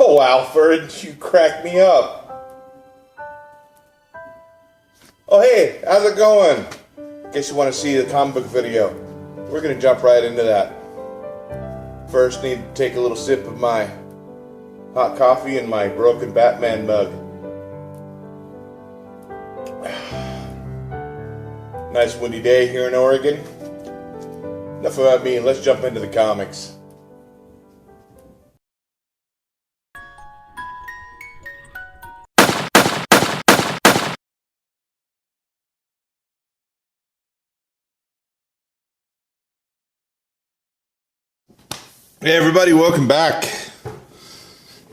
Oh, Alfred, you crack me up. Oh, hey, how's it going? In case you want to see the comic book video, we're going to jump right into that. First, need to take a little sip of my hot coffee in my broken Batman mug. Nice windy day here in Oregon. Enough about me, let's jump into the comics. Hey everybody, welcome back.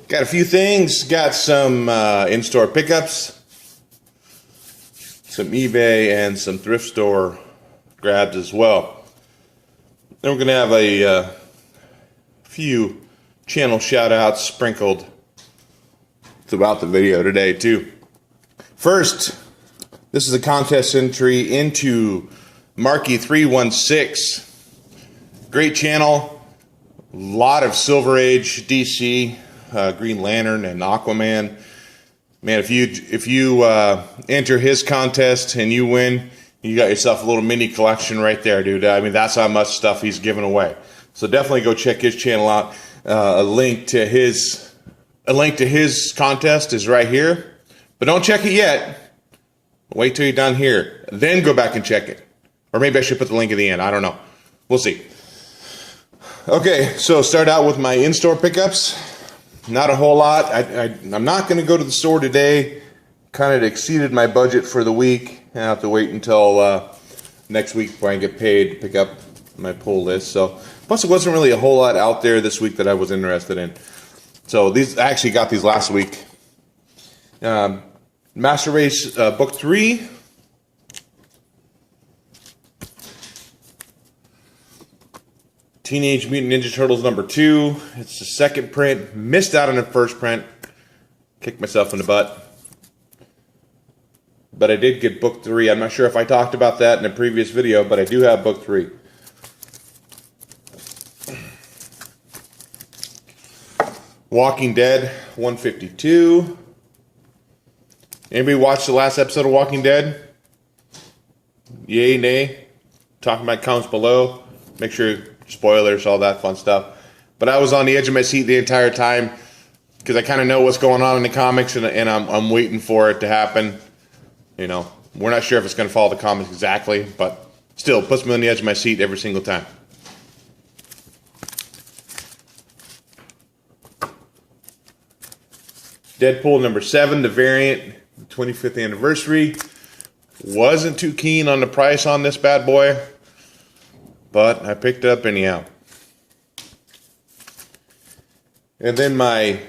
Got a few things, got some in-store pickups, some eBay and some thrift store grabs as well. Then we're going to have a few channel shout outs sprinkled throughout the video today too. First, this is a contest entry into Marky 316. Great channel. A lot of Silver Age DC, Green Lantern, and Aquaman. Man, if you enter his contest and you win, you got yourself a little mini collection right there, dude. I mean, that's how much stuff he's giving away. So definitely go check his channel out. A link to his contest is right here. But don't check it yet. Wait till you're done here, then go back and check it. Or maybe I should put the link at the end. I don't know. We'll see. Okay, so start out with my in-store pickups. Not a whole lot. I'm not going to go to the store today. Kind of exceeded my budget for the week. I have to wait until next week before I get paid to pick up my pull list. So, plus it wasn't really a whole lot out there this week that I was interested in. So I actually got these last week. Master Race Book 3. Teenage Mutant Ninja Turtles number 2. It's the second print. Missed out on the first print. Kicked myself in the butt. But I did get book 3. I'm not sure if I talked about that in a previous video, but I do have book 3. Walking Dead 152. Anybody watch the last episode of Walking Dead? Yay, nay? Talking about comments below. Make sure, spoilers, all that fun stuff. But I was on the edge of my seat the entire time because I kind of know what's going on in the comics, and I'm waiting for it to happen. You know, we're not sure if it's going to follow the comics exactly, but still, puts me on the edge of my seat every single time. Deadpool number 7, the variant, 25th anniversary. Wasn't too keen on the price on this bad boy, but I picked it up anyhow. And then my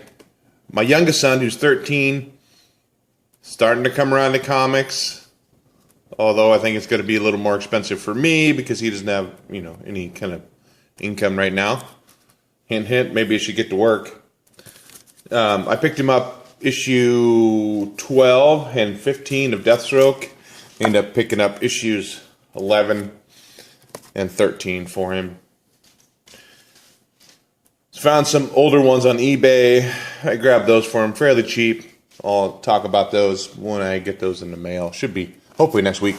youngest son, who's 13, starting to come around to comics. Although I think it's going to be a little more expensive for me because he doesn't have, any kind of income right now. Hint, hint, maybe I should get to work. I picked him up issue 12 and 15 of Deathstroke. Ended up picking up issues 11 and 13 for him. Found some older ones on eBay. I grabbed those for him fairly cheap. I'll talk about those when I get those in the mail. Should be hopefully next week.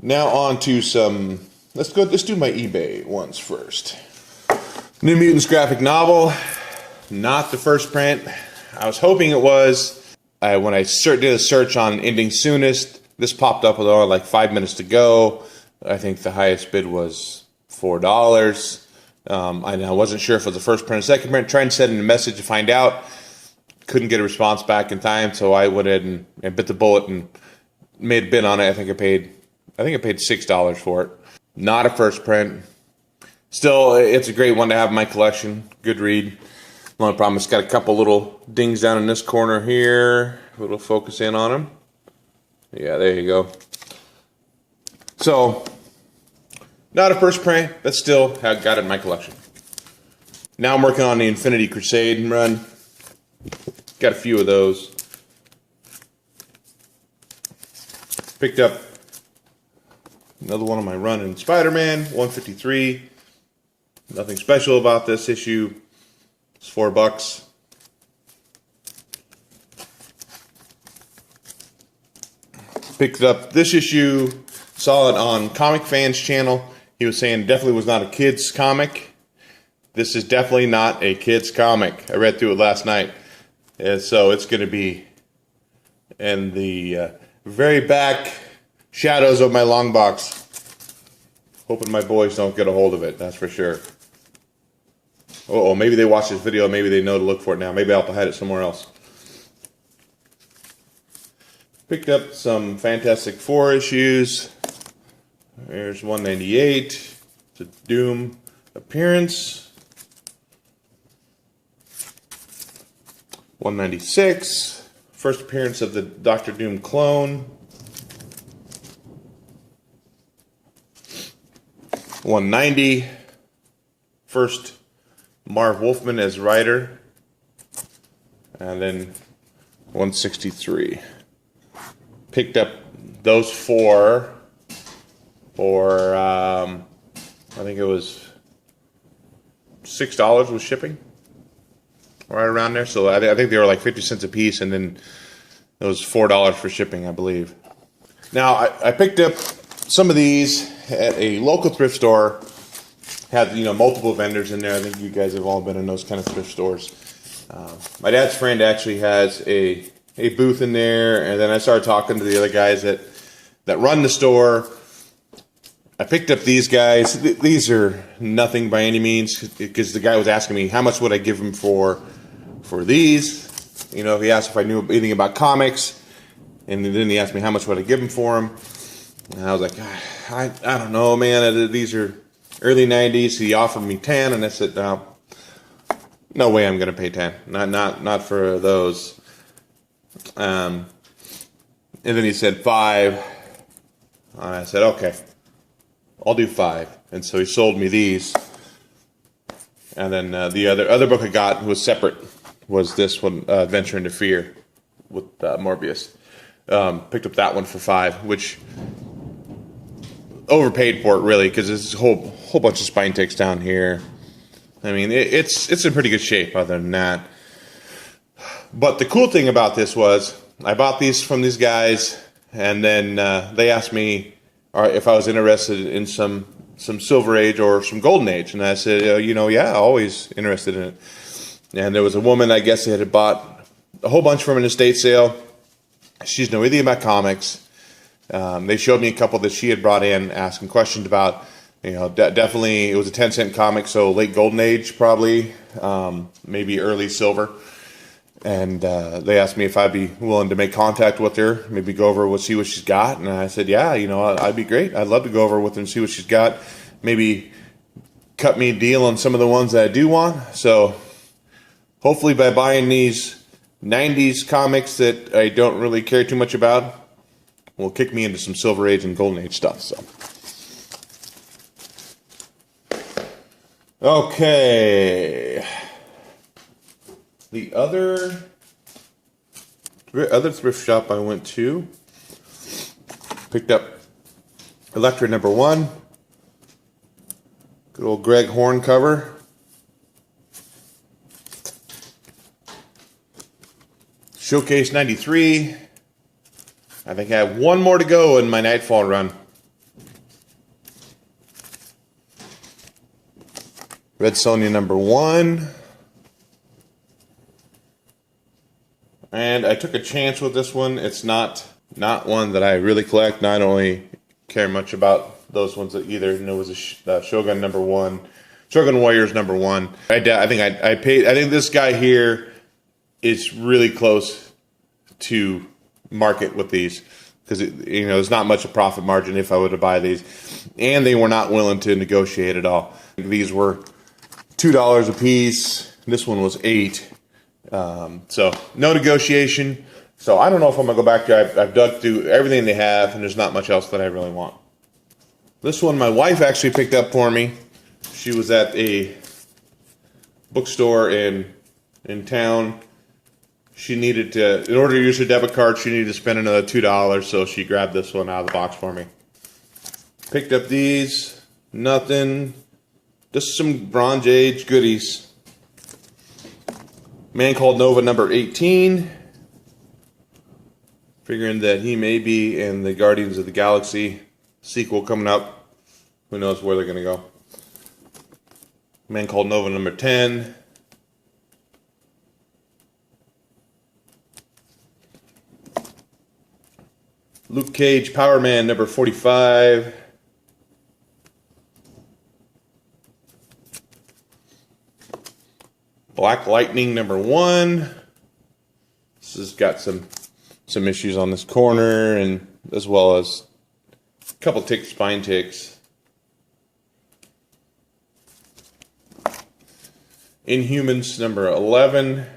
Now on to some. Let's do my eBay ones first. New Mutants graphic novel. Not the first print. I was hoping it was. When I did a search on Ending Soonest, this popped up with like 5 minutes to go. I think the highest bid was $4. I wasn't sure if it was the first print or second print. Tried to send in a message to find out. Couldn't get a response back in time, so I went ahead and bit the bullet and made a bid on it. I think I paid $6 for it. Not a first print. Still, it's a great one to have in my collection. Good read. The only problem, it's got a couple little dings down in this corner here. A little focus in on them. Yeah, there you go. So, not a first print, but still have got it in my collection. Now I'm working on the Infinity Crusade run. Got a few of those. Picked up another one on my run in Spider-Man, 153. Nothing special about this issue. It's $4. Picked up this issue, saw it on Comic Fan's channel. He was saying it definitely was not a kid's comic. This is definitely not a kid's comic. I read through it last night. And so it's going to be in the very back shadows of my long box. Hoping my boys don't get a hold of it, that's for sure. Oh, maybe they watch this video, maybe they know to look for it now. Maybe I'll have to hide it somewhere else. Picked up some Fantastic Four issues. There's 198. It's a Doom appearance. 196. First appearance of the Doctor Doom clone. 190. First Marv Wolfman as writer. And then 163. Picked up those four for, I think it was $6 with shipping. Right around there. So I think they were like 50 cents a piece, and then it was $4 for shipping, I believe. Now, I picked up some of these at a local thrift store. Had, you know, multiple vendors in there. I think you guys have all been in those kind of thrift stores. My dad's friend actually has a booth in there, and then I started talking to the other guys that run the store. I picked up these guys. These are nothing by any means, because the guy was asking me how much would I give him for these. You know, he asked if I knew anything about comics, and then he asked me how much would I give him for them. And I was like, I don't know, man. These are early 90s. He offered me 10, and I said, no way I'm going to pay 10. Not for those. And then he said 5. And I said, okay, I'll do 5. And so he sold me these. And then the other book I got was separate. Was this one, Adventure into Fear, with Morbius. Picked up that one for 5, which overpaid for it, really, because there's a whole bunch of spine ticks down here. I mean, it's in pretty good shape other than that. But the cool thing about this was I bought these from these guys, and then they asked me if I was interested in some Silver Age or some Golden Age. And I said, yeah, always interested in it. And there was a woman, I guess, that had bought a whole bunch from an estate sale. She's know anything about comics. They showed me a couple that she had brought in, asking questions about. Definitely it was a 10-cent comic, so late Golden Age probably, maybe early Silver. And they asked me if I'd be willing to make contact with her, maybe go over see what she's got. And I said, yeah, I'd be great. I'd love to go over with her and see what she's got. Maybe cut me a deal on some of the ones that I do want. So hopefully by buying these 90s comics that I don't really care too much about, will kick me into some Silver Age and Golden Age stuff. So, okay. The other thrift shop I went to, picked up Elektra #1. Good old Greg Horn cover. Showcase 93. I think I have one more to go in my Nightfall run. Red Sonja #1. And I took a chance with this one. It's not one that I really collect. I don't really care much about those ones either. And it was a Shogun #1, Shogun Warriors #1. I think this guy here is really close to market with these, because there's not much of profit margin if I were to buy these, and they were not willing to negotiate at all. These were $2 a piece. This one was $8. So no negotiation. So I don't know if I'm gonna go back to. I've dug through everything they have, and there's not much else that I really want. This one my wife actually picked up for me. She was at a bookstore in town. She needed to, in order to use her debit card, she needed to spend another $2, so she grabbed this one out of the box for me. Picked up these, nothing. Just some Bronze Age goodies. Man Called Nova number 18. Figuring that he may be in the Guardians of the Galaxy sequel coming up. Who knows where they're going to go. Man Called Nova number 10. Luke Cage Power Man number 45. Black Lightning number 1. This has got some issues on this corner, and as well as a couple spine ticks. Inhumans number 11. And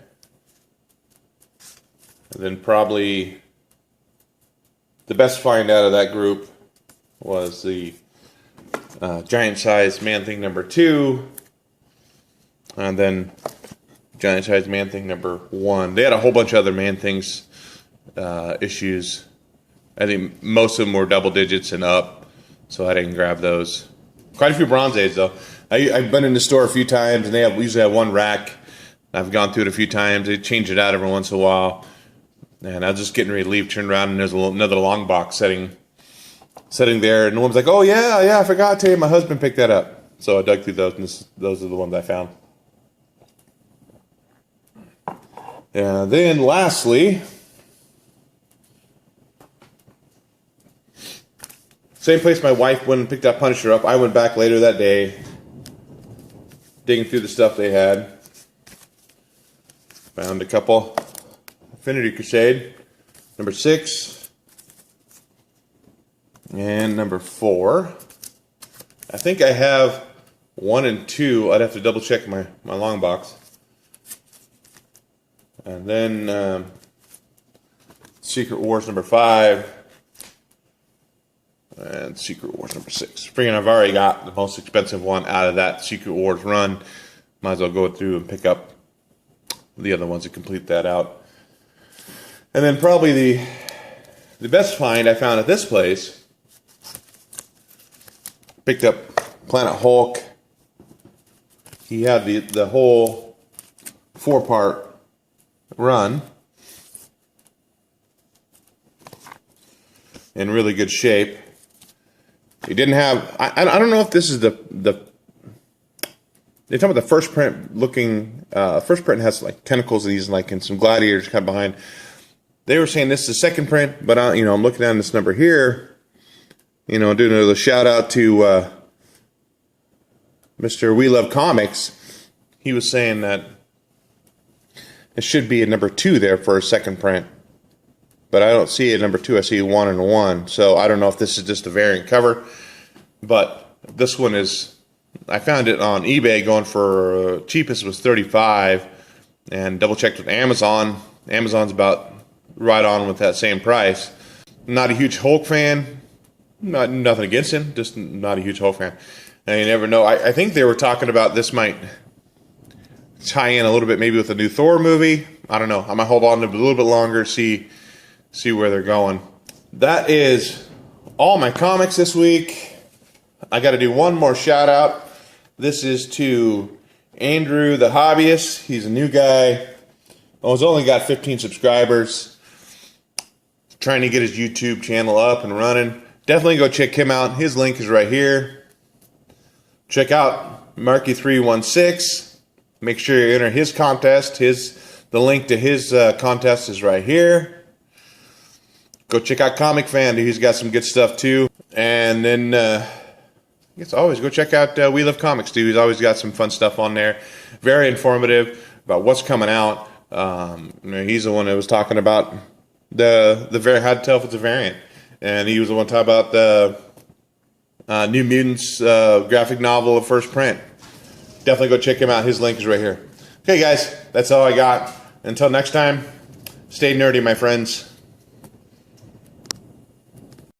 then probably the best find out of that group was the giant size Man-Thing number 2. And then giant size Man-Thing number 1. They had a whole bunch of other Man-Things issues. I think most of them were double digits and up, so I didn't grab those. Quite a few Bronze Age though. I've been in the store a few times, and we usually have one rack. I've gone through it a few times. They change it out every once in a while. And I was just getting ready to leave, turned around, and there's another long box sitting there. And the woman's like, "Oh yeah, I forgot to tell you, my husband picked that up." So I dug through those, and those are the ones I found. And then lastly, same place my wife went and picked that Punisher up. I went back later that day, digging through the stuff they had. Found a couple. Infinity Crusade, number 6, and number 4. I think I have 1 and 2. I'd have to double check my long box. And then Secret Wars number 5. And Secret Wars number 6. Figuring I've already got the most expensive one out of that Secret Wars run. Might as well go through and pick up the other ones to complete that out. And then probably the best find I found at this place. Picked up Planet Hulk. He had the whole 4-part run in really good shape. He didn't have. I don't know if this is the. They're talking about the first print looking. First print has like tentacles and he's like and some gladiators kind of behind. They were saying this is the second print, but I'm looking down this number here. Doing a shout out to Mr. We Love Comics. He was saying that it should be a number 2 there for a second print, but I don't see a number 2. I see 1 and 1. So I don't know if this is just a variant cover, but this one is. I found it on eBay going for cheapest was $35, and double checked with Amazon. Amazon's about right on with that same price. Not a huge Hulk fan. Nothing against him, just not a huge Hulk fan. And you never know. I think they were talking about this might tie in a little bit maybe with the new Thor movie. I don't know. I might hold on to it a little bit longer, see where they're going. That is all my comics this week. I got to do one more shout out. This is to Andrew the Hobbyist. He's a new guy. He's only got 15 subscribers. Trying to get his YouTube channel up and running. Definitely go check him out. His link is right here. Check out Marky316. Make sure you enter his contest. The link to his contest is right here. Go check out Comic Fan. He's got some good stuff too. And then I guess always go check out We Love Comics too. He's always got some fun stuff on there. Very informative about what's coming out. He's the one that was talking about the how to tell if it's a variant, and he was the one talking about the New Mutants graphic novel of first print. Definitely go check him out. His link is right here. Okay, guys, that's all I got. Until next time, stay nerdy, my friends.